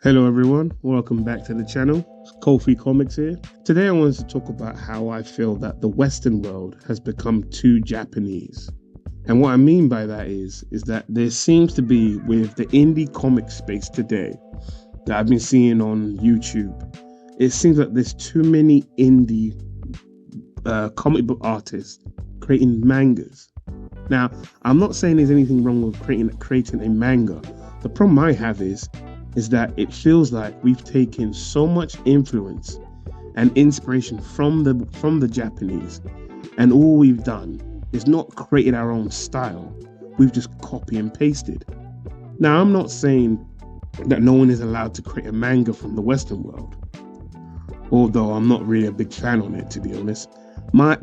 Hello everyone, welcome back to the channel. Kofi Comics here. Today I wanted to talk about how I feel that the Western world has become too Japanese. And what I mean by that is that there seems to be, with the indie comic space today that I've been seeing on YouTube, it seems like there's too many indie comic book artists creating mangas. Now, I'm not saying there's anything wrong with creating a manga. The problem I have is that it feels like we've taken so much influence and inspiration from the Japanese, and all we've done is not created our own style. We've just copy and pasted. Now, I'm not saying that no one is allowed to create a manga from the Western world, although I'm not really a big fan on it, to be honest. What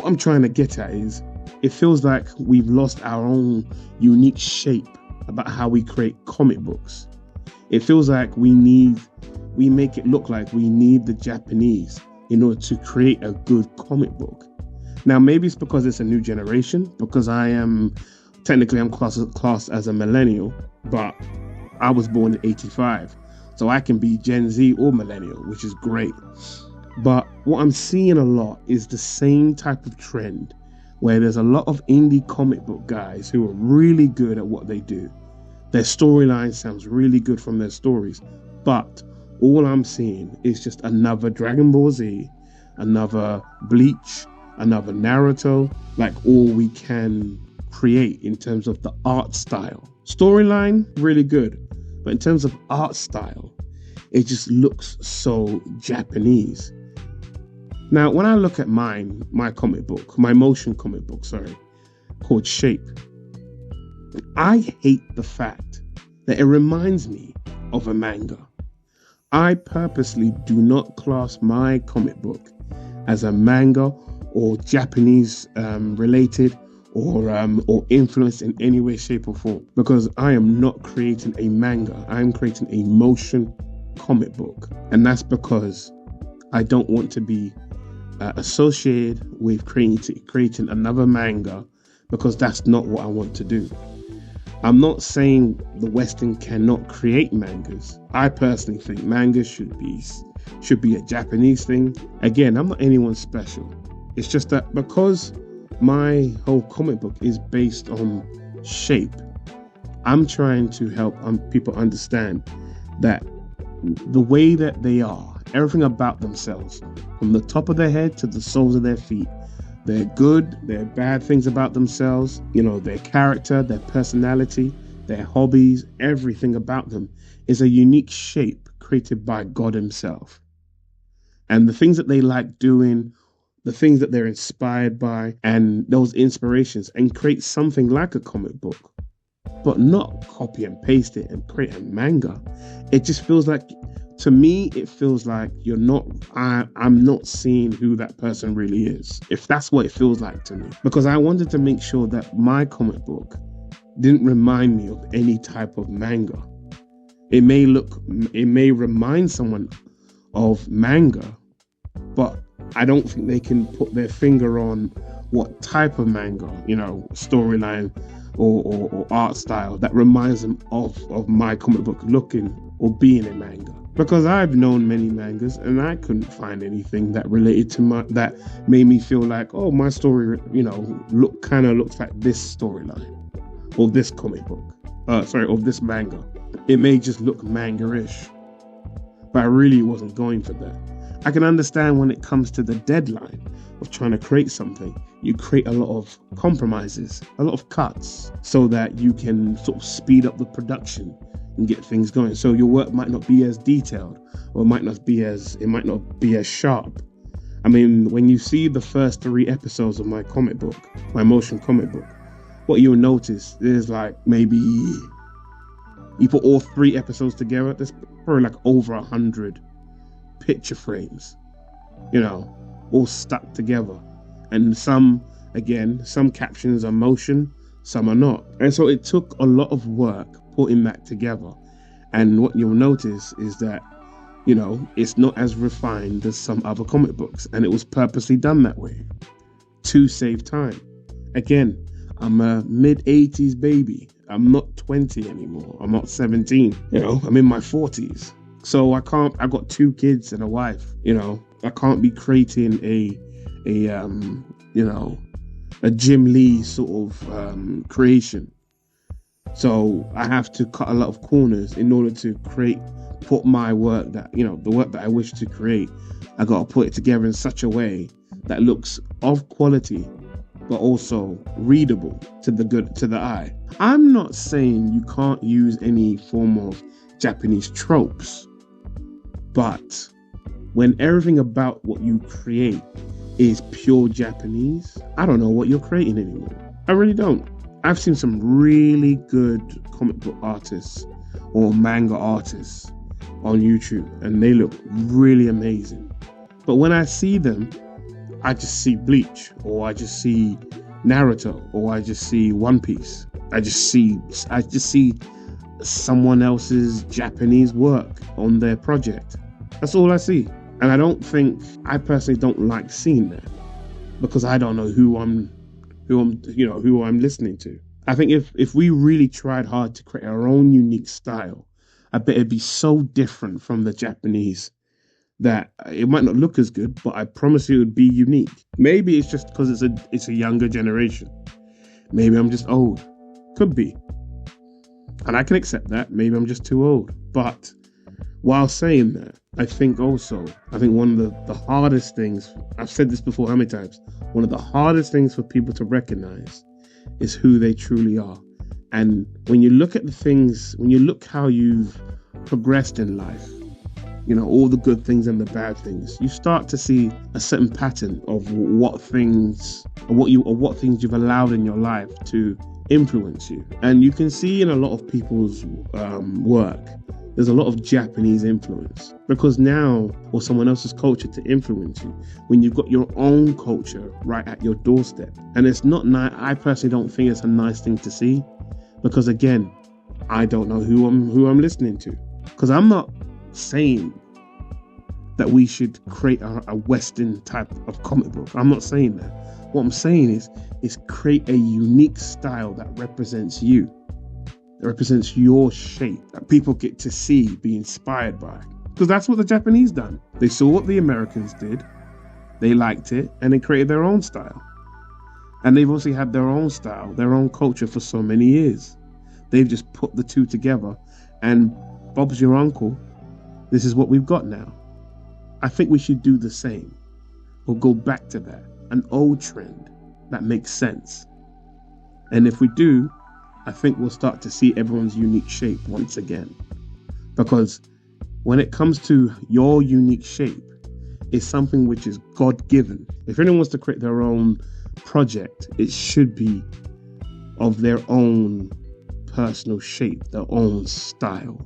I'm trying to get at is it feels like we've lost our own unique shape about how we create comic books. It feels like we make it look like we need the Japanese in order to create a good comic book. Now, maybe it's because it's a new generation, because I'm classed as a millennial, but I was born in 85. So I can be Gen Z or millennial, which is great. But what I'm seeing a lot is the same type of trend where there's a lot of indie comic book guys who are really good at what they do. Their storyline sounds really good from their stories, but all I'm seeing is just another Dragon Ball Z, another Bleach, another Naruto, like all we can create in terms of the art style. Storyline, really good, but in terms of art style, it just looks so Japanese. Now, when I look at my motion comic book, called Shape, I hate the fact that it reminds me of a manga. I purposely do not class my comic book as a manga or Japanese related or influenced in any way, shape or form, because I am not creating a manga. I'm creating a motion comic book, and that's because I don't want to be associated with creating another manga, because that's not what I want to do. I'm not saying the Western cannot create mangas. I personally think mangas should be a Japanese thing. Again, I'm not anyone special. It's just that because my whole comic book is based on shape, I'm trying to help people understand that the way that they are, everything about themselves, from the top of their head to the soles of their feet, their good, their bad things about themselves, their character, their personality, their hobbies, everything about them is a unique shape created by God himself. And the things that they like doing, the things that they're inspired by, and those inspirations, and create something like a comic book, but not copy and paste it and create a manga. It just feels like, to me, it feels like I'm not seeing who that person really is, if that's what it feels like to me. Because I wanted to make sure that my comic book didn't remind me of any type of manga. It may remind someone of manga, but I don't think they can put their finger on what type of manga, storyline or art style that reminds them of my comic book looking or being a manga. Because I've known many mangas and I couldn't find anything that related to that made me feel like, oh, my story, looks like this storyline or this comic book, or this manga. It may just look manga-ish, but I really wasn't going for that. I can understand when it comes to the deadline of trying to create something, you create a lot of compromises, a lot of cuts, so that you can sort of speed up the production and get things going. So your work might not be as detailed, or it might not be as sharp. I mean, when you see the first 3 episodes of my comic book, my motion comic book, what you'll notice is like maybe you put all 3 episodes together, there's probably like over 100 picture frames, all stuck together. And some captions are motion, some are not. And so it took a lot of work putting that together. And what you'll notice is that, it's not as refined as some other comic books. And it was purposely done that way to save time. Again, I'm a mid-80s baby. I'm not 20 anymore. I'm not 17. I'm in my 40s. So I've got 2 kids and a wife, I can't be creating a Jim Lee sort of creation. So I have to cut a lot of corners in order to put my work the work that I wish to create. I got to put it together in such a way that looks of quality, but also readable to the eye. I'm not saying you can't use any form of Japanese tropes, but when everything about what you create is pure Japanese, I don't know what you're creating anymore. I really don't. I've seen some really good comic book artists or manga artists on YouTube, and they look really amazing. But when I see them, I just see Bleach, or I just see Naruto, or I just see One Piece. I just see someone else's Japanese work on their project. That's all I see. And I personally don't like seeing that, because I don't know who I'm listening to. I think if we really tried hard to create our own unique style, I bet it'd be so different from the Japanese that it might not look as good, but I promise you it would be unique. Maybe it's just because it's a younger generation. Maybe I'm just old. Could be. And I can accept that. Maybe I'm just too old. But while saying that, I think one of the hardest things, I've said this before how many times, one of the hardest things for people to recognize is who they truly are. And when you look at when you look how you've progressed in life, all the good things and the bad things, you start to see a certain pattern of what things you've allowed in your life to influence you. And you can see in a lot of people's work, there's a lot of Japanese influence, because now, or someone else's culture to influence you, when you've got your own culture right at your doorstep. And it's not nice. I personally don't think it's a nice thing to see, because again, I don't know who I'm listening to. Because I'm not saying that we should create a Western type of comic book. I'm not saying that. What I'm saying is create a unique style that represents you. That represents your shape, that people get to see, be inspired by. Because that's what the Japanese done. They saw what the Americans did, they liked it, and they created their own style. And they've also had their own style, their own culture for so many years. They've just put the two together, and Bob's your uncle. This is what we've got now. I think we should do the same, or go back to that, an old trend that makes sense. And if we do, I think we'll start to see everyone's unique shape once again. Because when it comes to your unique shape, it's something which is God-given. If anyone wants to create their own project, it should be of their own personal shape, their own style.